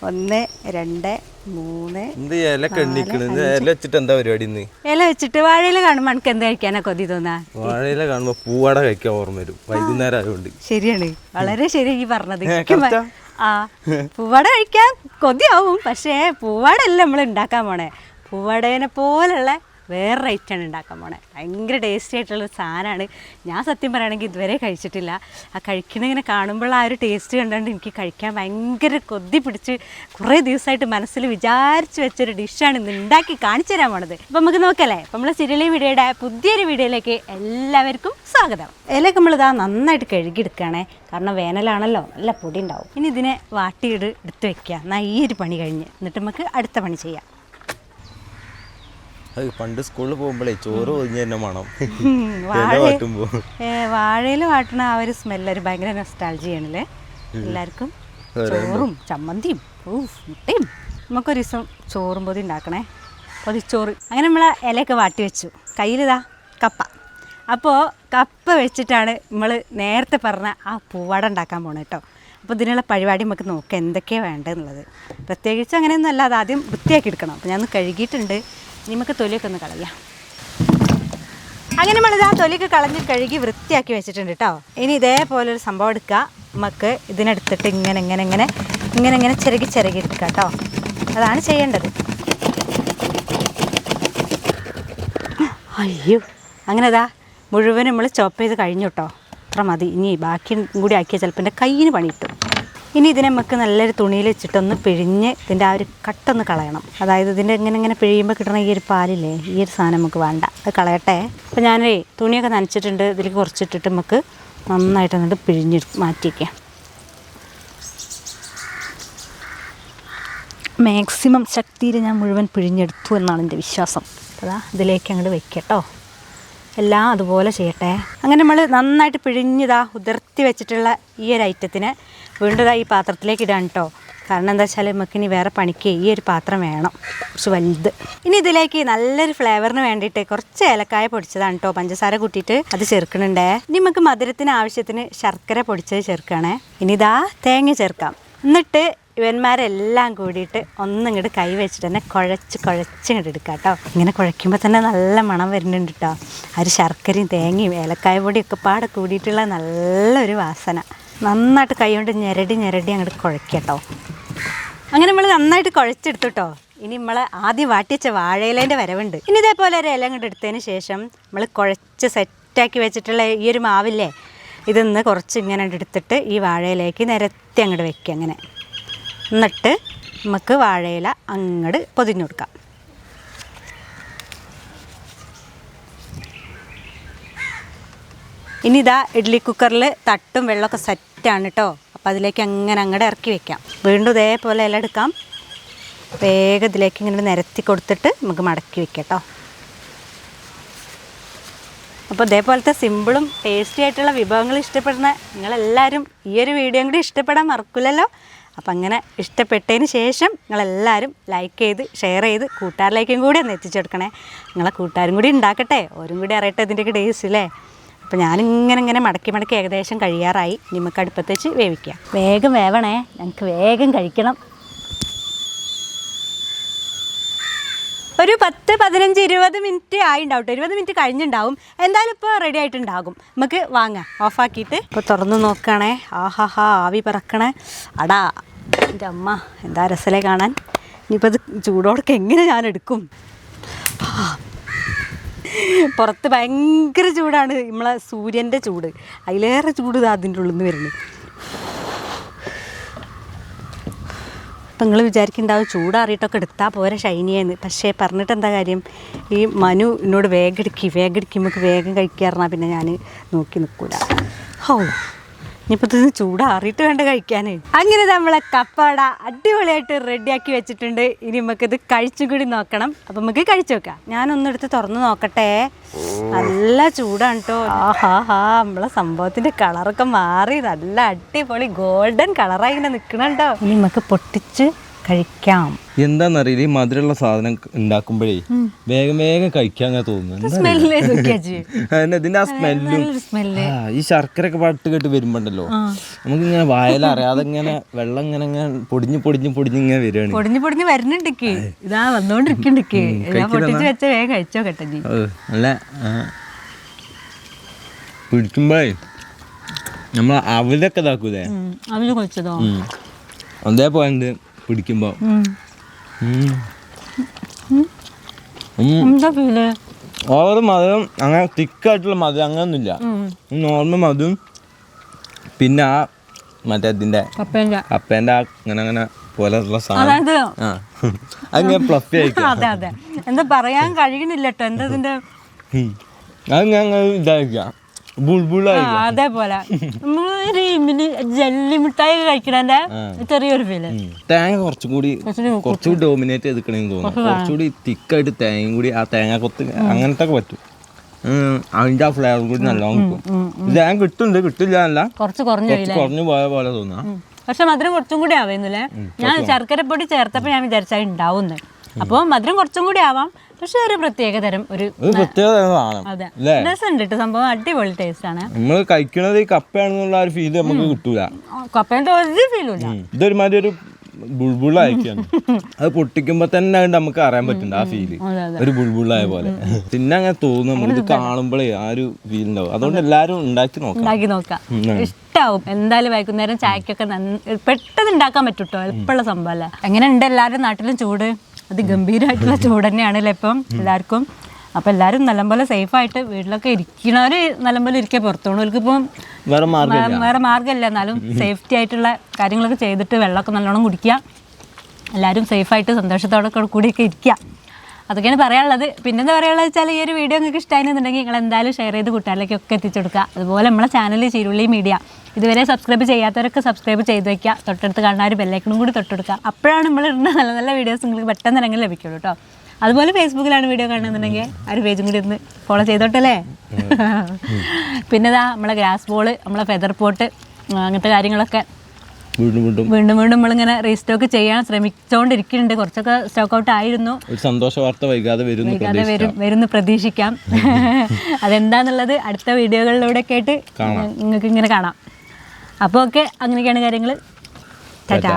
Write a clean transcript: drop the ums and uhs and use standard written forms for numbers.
1 2 3 ഇല വെച്ചിട്ട് വാഴയില കാണുമ്പോൾ എനിക്ക് എന്ത് കഴിക്കാനാ കൊതി തോന്നാ? വാഴയില കാണുമ്പോ പൂവാട കഴിക്കാൻ ഓർമ്മ വരും വൈകുന്നേരം ആയതുകൊണ്ട്. ശരിയാണ്, വളരെ ശരി ഈ പറഞ്ഞത്. പൂവാട കഴിക്കാൻ കൊതിയാവും, പക്ഷേ പൂവാടല്ല നമ്മൾ ഉണ്ടാക്കാൻ പോണേ. പൂവാടേനെ പോലുള്ള വേറൊരു ഐറ്റമാണ് ഉണ്ടാക്കാൻ പോണേ. ഭയങ്കര ടേസ്റ്റി ആയിട്ടുള്ളൊരു സാധനമാണ്. ഞാൻ സത്യം പറയുകയാണെങ്കിൽ ഇതുവരെ കഴിച്ചിട്ടില്ല. ആ കഴിക്കണിങ്ങനെ കാണുമ്പോൾ ആ ഒരു ടേസ്റ്റ് കണ്ടുകൊണ്ട് എനിക്ക് കഴിക്കാൻ ഭയങ്കര കൊതി പിടിച്ച് കുറേ ദിവസമായിട്ട് മനസ്സിൽ വിചാരിച്ച് വെച്ചൊരു ഡിഷാണ് ഇന്ന് ഉണ്ടാക്കി കാണിച്ചു തരാൻ പോണത്. അപ്പം നമുക്ക് നോക്കല്ലേ. അപ്പം നമ്മൾ സിരിലി വീഡിയോയുടെ പുതിയൊരു വീഡിയോയിലേക്ക് എല്ലാവർക്കും സ്വാഗതം. ഇലയൊക്കെ നമ്മളിതാ നന്നായിട്ട് കഴുകിയെടുക്കുകയാണേ, കാരണം വേനലാണല്ലോ, നല്ല പൊടി ഉണ്ടാവും. ഇനി ഇതിനെ എടുത്ത് വെക്കുക. എന്നാൽ ഈ ഒരു പണി കഴിഞ്ഞ് എന്നിട്ട് നമുക്ക് അടുത്ത പണി ചെയ്യാം. പണ്ട് സ്കൂളിൽ പോകുമ്പോഴേ ചോറ് ഒഴിഞ്ഞ തന്നെ വേണം. വാഴയിൽ വാട്ടണ ആ ഒരു സ്മെല്ലൊരു ഭയങ്കര നൊസ്റ്റാൾജിയാണല്ലേ എല്ലാവർക്കും. ചോറും ചമ്മന്തിയും മുട്ടയും. നമുക്കൊരു ദിവസം ചോറും പൊതി ഉണ്ടാക്കണേ, പൊതിച്ചോറ്. അങ്ങനെ നമ്മൾ ഇലയൊക്കെ വാട്ടി വെച്ചു. കയ്യിലിതാ കപ്പ. അപ്പോൾ കപ്പ വെച്ചിട്ടാണ് നമ്മൾ നേരത്തെ പറഞ്ഞ ആ പൂവാട ഉണ്ടാക്കാൻ പോണത് കേട്ടോ. അപ്പോൾ ഇതിനുള്ള പരിപാടി നമുക്ക് നോക്കാം എന്തൊക്കെയാണ് വേണ്ടതെന്നുള്ളത്. പ്രത്യേകിച്ച് അങ്ങനെയൊന്നും അല്ല, അത് ആദ്യം വൃത്തിയാക്കി എടുക്കണം. അപ്പോൾ ഞാൻ കഴുകിയിട്ടുണ്ട്. നമുക്ക് തൊലിയൊക്കെ ഒന്ന് കളയാം. അങ്ങനെ നമ്മളിത് ആ തൊലിയൊക്കെ കളഞ്ഞ് കഴുകി വൃത്തിയാക്കി വെച്ചിട്ടുണ്ട് കേട്ടോ. ഇനി ഇതേപോലൊരു സംഭവം എടുക്കുക. നമുക്ക് ഇതിനെടുത്തിട്ട് ഇങ്ങനെ ചിരകി എടുക്കുക കേട്ടോ. അതാണ് ചെയ്യേണ്ടത്. അയ്യോ, അങ്ങനെ ഇതാ മുഴുവനും നമ്മൾ ചോപ്പ് ചെയ്ത് കഴിഞ്ഞു കേട്ടോ. അത്ര മതി. ഇനി ബാക്കി കൂടി ആക്കിയാൽ ചിലപ്പോൾ എൻ്റെ കയ്യിന് പണി കിട്ടും. ഇനി ഇതിനെ നമുക്ക് നല്ലൊരു തുണിയിൽ വെച്ചിട്ടൊന്ന് പിഴിഞ്ഞ് ഇതിൻ്റെ ആ ഒരു കട്ടൊന്ന് കളയണം. അതായത് ഇതിൻ്റെ ഇങ്ങനെ പിഴിയുമ്പോൾ കിട്ടണ ഈ ഒരു പാലില്ലേ, ഈ ഒരു സാധനം നമുക്ക് വേണ്ട, അത് കളയട്ടെ. അപ്പോൾ ഞാനേ തുണിയൊക്കെ നനച്ചിട്ടുണ്ട്. ഇതിലേക്ക് കുറച്ചിട്ടിട്ട് നമുക്ക് നന്നായിട്ട് എന്നിട്ട് പിഴിഞ്ഞ് മാറ്റി വയ്ക്കാം. മാക്സിമം ശക്തിയിൽ ഞാൻ മുഴുവൻ പിഴിഞ്ഞെടുത്തു എന്നാണ് എൻ്റെ വിശ്വാസം. അതാ ഇതിലേക്ക് അങ്ങോട്ട് വെക്കട്ടോ. എല്ലാം അതുപോലെ ചെയ്യട്ടെ. അങ്ങനെ നമ്മൾ നന്നായിട്ട് പിഴിഞ്ഞിതാ ഉതിർത്തി വെച്ചിട്ടുള്ള ഈ ഒരു ഐറ്റത്തിന് വീണ്ടും ഈ പാത്രത്തിലേക്ക് ഇടാൻ കേട്ടോ. കാരണം എന്താ വെച്ചാൽ നമുക്കിനി വേറെ പണിക്ക് ഈ ഒരു പാത്രം വേണം, കുറച്ച് വലുത്. ഇനി ഇതിലേക്ക് നല്ലൊരു ഫ്ലേവറിന് വേണ്ടിയിട്ട് കുറച്ച് ഏലക്കായ പൊടിച്ചതാണ് കേട്ടോ, പഞ്ചസാര കൂട്ടിയിട്ട് അത് ചേർക്കണുണ്ടേ. ഇനി നമുക്ക് മധുരത്തിന് ആവശ്യത്തിന് ശർക്കര പൊടിച്ചത് ചേർക്കുകയാണേ. ഇനി ഇതാ തേങ്ങ ചേർക്കാം. എന്നിട്ട് ഇവന്മാരെല്ലാം കൂടിയിട്ട് ഒന്നിങ്ങോട്ട് കൈ വെച്ചിട്ട് തന്നെ കുഴച്ച് ഇങ്ങോട്ട് എടുക്കാം കേട്ടോ. ഇങ്ങനെ കുഴയ്ക്കുമ്പോൾ തന്നെ നല്ല മണം വരുന്നുണ്ട് കേട്ടോ. ആ ഒരു ശർക്കരയും തേങ്ങയും ഏലക്കായ പൊടിയൊക്കെ പാടെ കൂടിയിട്ടുള്ള നല്ലൊരു വാസന. നന്നായിട്ട് കൈ കൊണ്ട് ഞെരടി അങ്ങോട്ട് കുഴയ്ക്കട്ടോ. അങ്ങനെ നമ്മൾ നന്നായിട്ട് കുഴച്ചെടുത്തു കേട്ടോ. ഇനി നമ്മൾ ആദ്യം വാട്ടിച്ച വാഴയിലേൻ്റെ വരവുണ്ട്. ഇനി ഇതേപോലെ ഒരു ഇല അങ്ങോട്ട് എടുത്തതിന് ശേഷം നമ്മൾ കുഴച്ച് സെറ്റാക്കി വെച്ചിട്ടുള്ള ഈ ഒരു മാവില്ലേ, ഇതൊന്ന് കുറച്ച് ഇങ്ങനെ എടുത്തിട്ട് ഈ വാഴയിലേക്ക് നിരത്തി അങ്ങോട്ട് വെക്കുക. അങ്ങനെ എന്നിട്ട് നമുക്ക് വാഴയില അങ്ങോട്ട് പൊതിഞ്ഞു കൊടുക്കാം. ഇനി ഇതാ ഇഡ്ഡലി കുക്കറിൽ തട്ടും വെള്ളമൊക്കെ സെറ്റാണ് കേട്ടോ. അപ്പോൾ അതിലേക്ക് അങ്ങോട്ട് ഇറക്കി വെക്കാം. വീണ്ടും ഇതേപോലെ ഇല എടുക്കാം. വേഗം ഇതിലേക്ക് ഇങ്ങനെ നിരത്തി കൊടുത്തിട്ട് നമുക്ക് മടക്കി വെക്കാം കേട്ടോ. അപ്പോൾ ഇതേപോലത്തെ സിമ്പിളും ടേസ്റ്റി ആയിട്ടുള്ള വിഭവങ്ങൾ ഇഷ്ടപ്പെടുന്ന നിങ്ങളെല്ലാവരും ഈ ഒരു വീഡിയോ കൂടി ഇഷ്ടപ്പെടാൻ മറക്കില്ലല്ലോ. അപ്പം അങ്ങനെ ഇഷ്ടപ്പെട്ടതിന് ശേഷം നിങ്ങളെല്ലാവരും ലൈക്ക് ചെയ്ത് ഷെയർ ചെയ്ത് കൂട്ടുകാരിലേക്കും കൂടി ഒന്ന് എത്തിച്ചെടുക്കണേ. നിങ്ങളെ കൂട്ടുകാരും കൂടി ഉണ്ടാക്കട്ടെ, ഓരും കൂടി അറിയട്ടെ ഇതിൻ്റെയൊക്കെ ടേസ്റ്റ് ഇല്ലേ. അപ്പോൾ ഞാനിങ്ങനെ മടക്കി ഏകദേശം കഴിയാറായി. നമുക്ക് അടുപ്പത്ത് വെച്ച് വേവിക്കാം. വേഗം വേവണേ, ഞങ്ങൾക്ക് വേഗം കഴിക്കണം. ഒരു 10, 15, 20 മിനിറ്റ് ആയിട്ടുണ്ടാവും കേട്ടോ. 20 മിനിറ്റ് കഴിഞ്ഞിട്ടുണ്ടാവും. എന്തായാലും ഇപ്പോൾ റെഡി ആയിട്ടുണ്ടാകും. നമുക്ക് വാങ്ങാം. ഓഫാക്കിയിട്ട് ഇപ്പോൾ തുറന്ന് നോക്കുകയാണേ. ആഹാ ആവി പറക്കണേ. അടാ എൻ്റെ അമ്മ, എന്താ രസലേ കാണാൻ. ഇനിയിപ്പോൾ ഇത് ചൂടോടൊക്കെ എങ്ങനെ ഞാൻ എടുക്കും. പുറത്ത് ഭയങ്കര ചൂടാണ്, നമ്മളെ സൂര്യൻ്റെ ചൂട്. അതിലേറെ ചൂട് ഇത് അതിൻ്റെ ഉള്ളിൽ നിന്ന് വരുന്നു. അപ്പം നിങ്ങൾ വിചാരിക്കുന്നുണ്ടാവും ചൂടാറിയിട്ടൊക്കെ എടുത്താൽ പോരെ ഷൈനിയെന്ന്. പക്ഷേ പറഞ്ഞിട്ട് എന്താ കാര്യം, ഈ മനു എന്നോട് വേഗം നമുക്ക് വേഗം കഴിക്കാറുണ്ട്. പിന്നെ ഞാൻ നോക്കി നിൽക്കൂല. ഇനിയിപ്പോൾ ഇത് ചൂടാറിയിട്ട് വേണ്ട കഴിക്കാൻ. അങ്ങനെ നമ്മളെ കപ്പാട അടിപൊളിയായിട്ട് റെഡിയാക്കി വെച്ചിട്ടുണ്ട്. ഇനി നമുക്കിത് കഴിച്ചും കൂടി നോക്കണം. അപ്പം നമുക്ക് കഴിച്ചു നോക്കാം. ഞാനൊന്നെടുത്ത് തുറന്ന് നോക്കട്ടെ. നല്ല ചൂടാണ് കേട്ടോ. നമ്മളെ സംഭവത്തിൻ്റെ കളറൊക്കെ മാറി നല്ല അടിപൊളി ഗോൾഡൻ കളറായി ഇങ്ങനെ നിൽക്കണം കേട്ടോ. ഇനി നമുക്ക് പൊട്ടിച്ച് കഴിക്കാം. എന്താന്നറിയില്ല, ഈ മധുരമുള്ള സാധനം ഉണ്ടാക്കുമ്പോഴേ വേഗം വേഗം കഴിക്കാൻ തോന്നുന്നു. അതിന് ഇതിന്റെ ആ സ്മെല്ലും ഈ ശർക്കര ഒക്കെ പട്ട് കെട്ട് വരുമ്പോണ്ടല്ലോ നമുക്ക് ഇങ്ങനെ വായലറിയാതെ ഇങ്ങനെ വെള്ളം ഇങ്ങനെ പൊടിഞ്ഞ് പൊടിഞ്ഞ് പൊടിഞ്ഞ് ഇങ്ങനെ വരികയാണ്. പൊടിഞ്ഞ് വരുന്നുണ്ട്. ഇതാ വന്നോണ്ടിരിക്കണ്ടേ, പൊട്ടിച്ച് വെച്ച വേഗം കഴിച്ചോ കേട്ടോ. നല്ല പിടിക്കുമ്പോഴേ നമ്മൾ അവലൊക്കെ ഇതാക്കൂലേ, അവല് കഴിച്ചതോ അതേപോലെ പിടിക്കുമ്പോ ഓവർ മധുരം അങ്ങനെ തിക്കായിട്ടുള്ള മധുരം അങ്ങനൊന്നുമില്ല, നോർമൽ മധുരം. പിന്നെ ആ മറ്റേ ഇതിന്റെ കപ്പേന്റെ അങ്ങനെ അങ്ങനെ പോലെയുള്ള സാധനം അങ്ങനെ ഫ്ലഫി ആയിരിക്കും. അതെ അതെ, എന്താ പറയാൻ കഴിയണില്ല കേട്ടോ. എന്താ ഇതിന്റെ അങ്ങനെ ഇതായിരിക്കാം, ബുൾബുളായിരിക്കും. അതേപോലെ ജെല്ലി മിഠായി കഴിക്കണേ ചെറിയൊരു ഫീല്. തേങ്ങ കുറച്ചുകൂടി ഡോമിനേറ്റ് ചെയ്തിക്കണെന്ന് തോന്നുന്നു. കുറച്ചുകൂടി തിക്കായിട്ട് തേങ്ങയും കൂടി ആ തേങ്ങ കൊത്ത് അങ്ങനത്തെ ഒക്കെ പറ്റും. അതിന്റെ ആ ഫ്ലേവർ കൂടി നല്ലോണം കിട്ടും. തേങ്ങ കിട്ടുന്നുണ്ട്, കിട്ടില്ല അല്ല, കുറച്ച് കുറഞ്ഞു പോയ പോലെ തോന്നാ. പക്ഷെ മധുരം കുറച്ചും കൂടി ആവുന്നില്ലേ. ഞാൻ ശർക്കരപ്പൊടി ചേർത്തപ്പോൾ ഞാൻ വിചാരിച്ചാൽ ഉണ്ടാവുന്നത്. അപ്പോൾ മധുരം കുറച്ചും കൂടി ആവാം, പക്ഷെ ഒരു പ്രത്യേക തരം ഒരു അതെ രസമുണ്ട് കേട്ടോ. സംഭവം അടിപൊളി ടേസ്റ്റ് ആണ്. നമ്മൾ കഴിക്കണത് ഈ കപ്പയാണെന്നുള്ള ഒരു ഫീല് നമുക്ക് കിട്ടൂല. കപ്പേന്റെ ഒരു ഫീലും ഇല്ല. ഇതൊരുമാതിരി ഒരു ബുൾബുളായിരിക്കാണ്. അത് പൊട്ടിക്കുമ്പോ തന്നെ നമുക്ക് അറിയാൻ പറ്റുന്നുണ്ട് ആ ഫീല്, ഒരു ബുൾബുളായ പോലെ. പിന്നെ അങ്ങനെ തോന്നും നമുക്ക് ഇത് കാണുമ്പോഴേ ആ ഒരു ഫീൽ ഉണ്ടാവും. അതുകൊണ്ട് എല്ലാരും ഉണ്ടാക്കി നോക്കാം. ഇഷ്ടാവും എന്തായാലും. വൈകുന്നേരം ചായക്കൊക്കെ പെട്ടെന്ന് ഉണ്ടാക്കാൻ പറ്റും കേട്ടോ, എളുപ്പമുള്ള സംഭവമല്ല. എങ്ങനെയുണ്ട് എല്ലാവരുടെ നാട്ടിലും ചൂട്? അതിഗംഭീരമായിട്ടുള്ള ചൂട് തന്നെയാണല്ലേ ഇപ്പം എല്ലാവർക്കും. അപ്പം എല്ലാവരും നല്ലപോലെ സേഫായിട്ട് വീട്ടിലൊക്കെ ഇരിക്കണവർ നല്ലപോലെ ഇരിക്കുക. പുറത്തുള്ളവർക്ക് ഇപ്പം വേറെ മാർഗ്ഗമില്ല. എന്നാലും സേഫ്റ്റി ആയിട്ടുള്ള കാര്യങ്ങളൊക്കെ ചെയ്തിട്ട് വെള്ളമൊക്കെ നല്ലോണം കുടിക്കുക. എല്ലാവരും സേഫായിട്ട് സന്തോഷത്തോടെ കൂടിയൊക്കെ ഇരിക്കുക. അതൊക്കെയാണ് പറയാനുള്ളത്. പിന്നെന്താ പറയാനുള്ളത് വെച്ചാൽ, ഈ ഒരു വീഡിയോ നിങ്ങൾക്ക് ഇഷ്ടമായിരുന്നുണ്ടെങ്കിൽ നിങ്ങൾ എന്തായാലും ഷെയർ ചെയ്ത് കൂട്ടുകാരിലേക്കൊക്കെ എത്തിച്ചു കൊടുക്കുക. അതുപോലെ നമ്മളെ ചാനൽ ചിരുളി മീഡിയ ഇതുവരെ സബ്സ്ക്രൈബ് ചെയ്യാത്തവരൊക്കെ സബ്സ്ക്രൈബ് ചെയ്ത് വയ്ക്കുക. തൊട്ടടുത്ത് കാണുന്ന ഒരു ബെല്ലൈക്കണും കൂടി തൊട്ടെടുക്കുക. അപ്പോഴാണ് നമ്മൾ ഇടുന്ന നല്ല നല്ല വീഡിയോസ് നിങ്ങൾക്ക് പെട്ടെന്ന് ഇറങ്ങി ലഭിക്കുള്ളൂ കേട്ടോ. അതുപോലെ ഫേസ്ബുക്കിലാണ് വീഡിയോ കാണുന്നുണ്ടെങ്കിൽ ആ ഒരു പേജും കൂടി ഒന്ന് ഫോളോ ചെയ്തോട്ടല്ലേ. പിന്നെ ഇതാ നമ്മളെ ഗ്രാസ് ബോൾ, നമ്മളെ ഫെദർ പോട്ട്, അങ്ങനത്തെ കാര്യങ്ങളൊക്കെ വീണ്ടും നമ്മളിങ്ങനെ റീസ്റ്റോക്ക് ചെയ്യാൻ ശ്രമിച്ചുകൊണ്ടിരിക്കുന്നുണ്ട്. കുറച്ചൊക്കെ സ്റ്റോക്ക് ഔട്ട് ആയിരുന്നു. ഒരു സന്തോഷ വാർത്ത വൈകാതെ വരുന്നു പ്രതീക്ഷിക്കാം. അതെന്താന്നുള്ളത് അടുത്ത വീഡിയോകളിലൂടെ ഒക്കെ ആയിട്ട് നിങ്ങൾക്ക് ഇങ്ങനെ കാണാം. അപ്പോൾ ഓക്കെ, അങ്ങനെയൊക്കെയാണ് കാര്യങ്ങൾ. ടാറ്റാ.